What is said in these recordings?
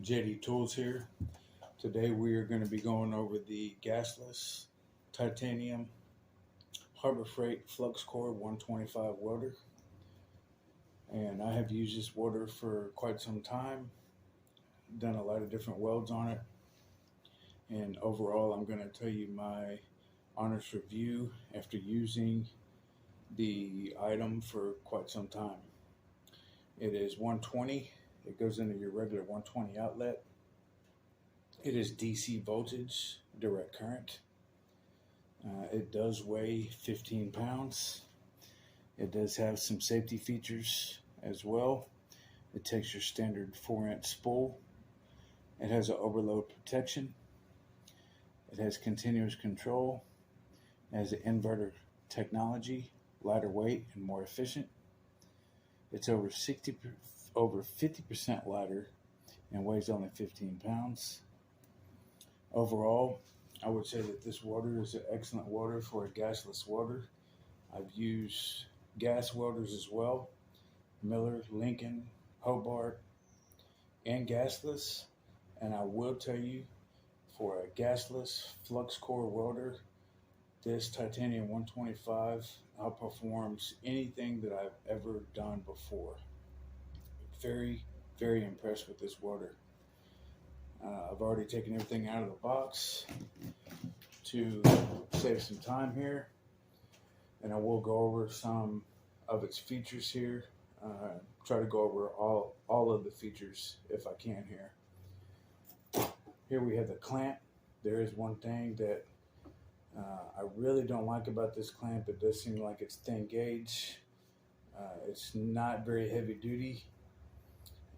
JD Tools here. Today we are going to be going over the gasless titanium Harbor Freight flux core 125 welder. And I have used this welder for quite some time, done a lot of different welds on it. And overall, I'm going to tell you my honest review after using the item for quite some time. It is 120. It goes into your regular 120 outlet. It is DC voltage, direct current. It does weigh 15 pounds. It does have some safety features as well. It takes your standard 4-inch spool. It has an overload protection. It has continuous control. It has an inverter technology, lighter weight and more efficient. It's over 50% lighter and weighs only 15 pounds. Overall, I would say that this welder is an excellent welder for a gasless welder. I've used gas welders as well, Miller, Lincoln, Hobart, and gasless. And I will tell you, for a gasless flux core welder, this titanium 125 outperforms anything that I've ever done before. Very, very impressed with this welder. I've already taken everything out of the box to save some time here, and I will go over some of its features here. Try to go over all of the features if I can here. Here we have the clamp. There is one thing that I really don't like about this clamp. It does seem like it's thin gauge. It's not very heavy duty.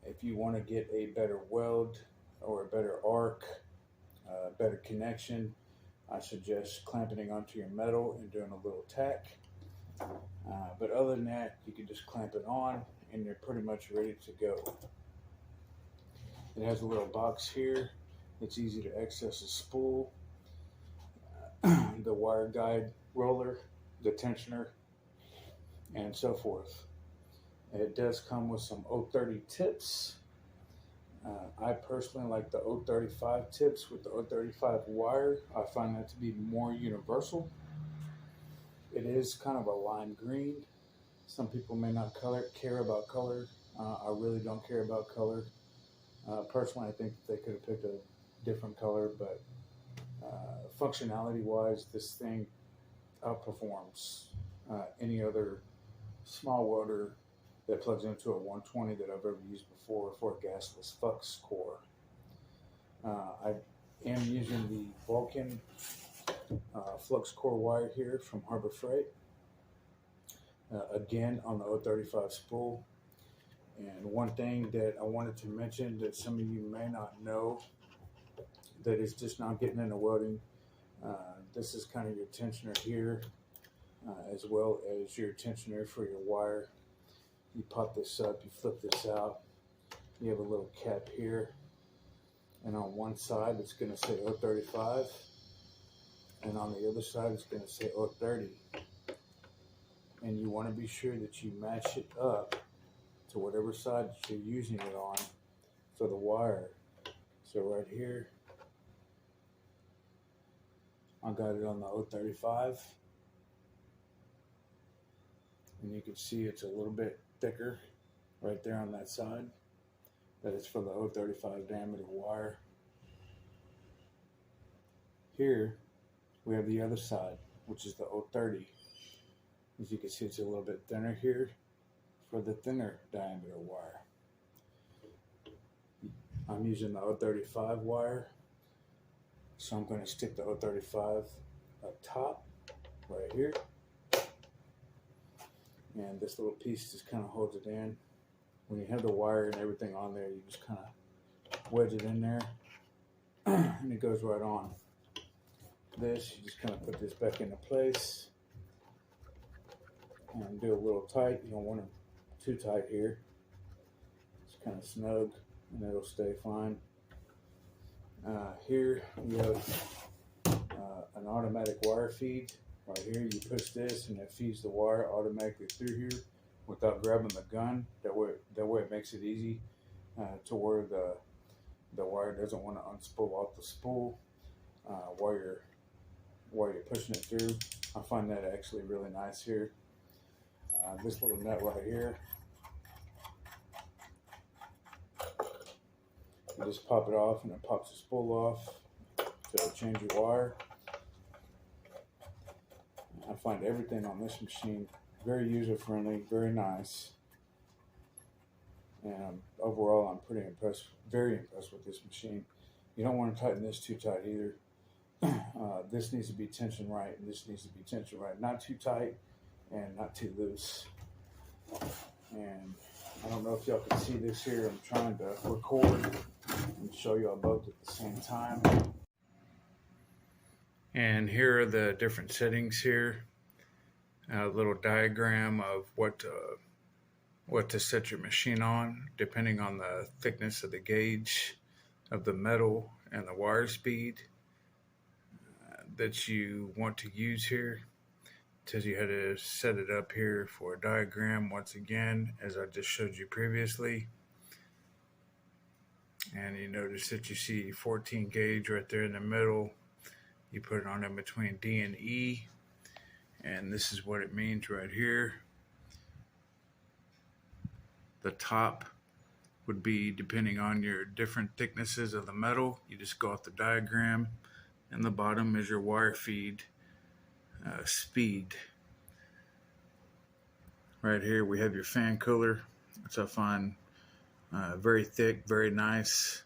If you want to get a better weld or a better arc, better connection, I suggest clamping it onto your metal and doing a little tack. But other than that, you can just clamp it on and you're pretty much ready to go. It has a little box here. It's easy to access a spool, the wire guide roller, the tensioner, and so forth. It does come with some 030 tips. I personally like the 035 tips with the 035 wire. I find that to be more universal. It is kind of a lime green. Some people may not care about color. I really don't care about color. Personally, I think they could have picked a different color, but functionality wise, this thing outperforms any other small welder that plugs into a 120 that I've ever used before for a gasless flux core. I am using the Vulcan flux core wire here from Harbor Freight, again on the 035 spool. And one thing that I wanted to mention that some of you may not know that is just now getting into welding, this is kind of your tensioner here, as well as your tensioner for your wire. You pop this up, you flip this out, you have a little cap here, and on one side it's going to say 035, and on the other side it's going to say 030. And you want to be sure that you match it up to whatever side that you're using it on for the wire. So right here, I got it on the 035, and you can see it's a little bit thicker right there on that side. That is for the 035 diameter wire. Here we have the other side, which is the 030. As you can see, it's a little bit thinner here for the thinner diameter wire. I'm using the 035 wire, so I'm going to stick the 035 up top right here. And this little piece just kind of holds it in. When you have the wire and everything on there, you just kind of wedge it in there and it goes right on. This, you just kind of put this back into place and do a little tight. You don't want it too tight here. It's kind of snug and it'll stay fine. Here we have an automatic wire feed. Right here, you push this and it feeds the wire automatically through here without grabbing the gun. That way it makes it easy to where the wire doesn't want to unspool off the spool while you're pushing it through. I find that actually really nice here. This little nut right here, you just pop it off and it pops the spool off to change your wire. I find everything on this machine very user friendly, very nice, and overall I'm pretty impressed, very impressed with this machine. You don't want to tighten this too tight either. This needs to be tension right, and this needs to be tension right. Not too tight and not too loose. And I don't know if y'all can see this here. I'm trying to record and show y'all both at the same time. And here are the different settings here. A little diagram of what to set your machine on, depending on the thickness of the gauge of the metal and the wire speed that you want to use here. It tells you how to set it up here for a diagram once again, as I just showed you previously. And you notice that you see 14 gauge right there in the middle. You put it on in between D and E, and this is what it means right here. The top would be depending on your different thicknesses of the metal. You just go off the diagram, and the bottom is your wire feed speed. Right here we have your fan cooler, which I find very thick, very nice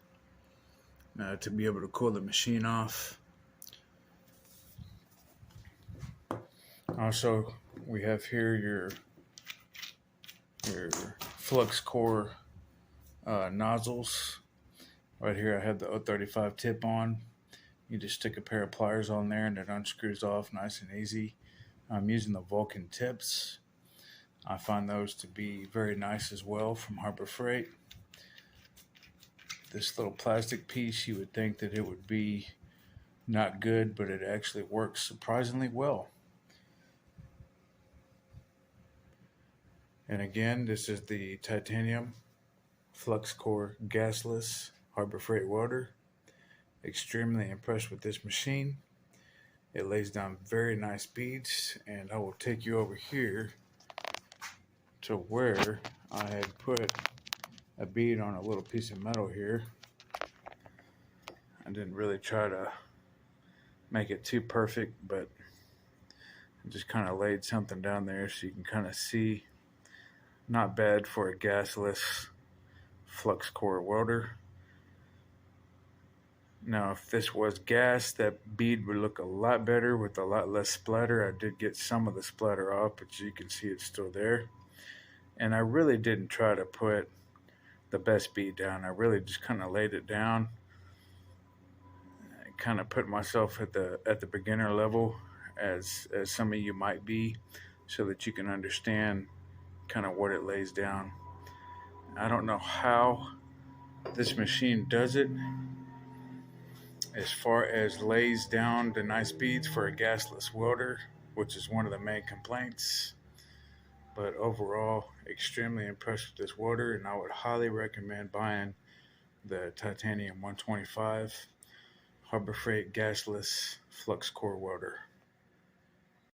to be able to cool the machine off. Also, we have here your flux core nozzles. Right here I have the 035 tip on. You just stick a pair of pliers on there and it unscrews off nice and easy. I'm using the Vulcan tips. I find those to be very nice as well, from Harbor Freight. This little plastic piece, you would think that it would be not good, but it actually works surprisingly well. And again, this is the titanium flux core gasless Harbor Freight welder. Extremely impressed with this machine. It lays down very nice beads, and I will take you over here to where I had put a bead on a little piece of metal here. I didn't really try to make it too perfect, but I just kind of laid something down there so you can kind of see. Not bad for a gasless flux core welder. Now, if this was gas, that bead would look a lot better with a lot less splatter. I did get some of the splatter off, but you can see it's still there. And I really didn't try to put the best bead down. I really just kind of laid it down. I kind of put myself at the beginner level, as some of you might be, so that you can understand kind of what it lays down. I don't know how this machine does it as far as lays down the nice beads for a gasless welder, which is one of the main complaints. But overall, extremely impressed with this welder, and I would highly recommend buying the titanium 125 Harbor Freight gasless flux core welder.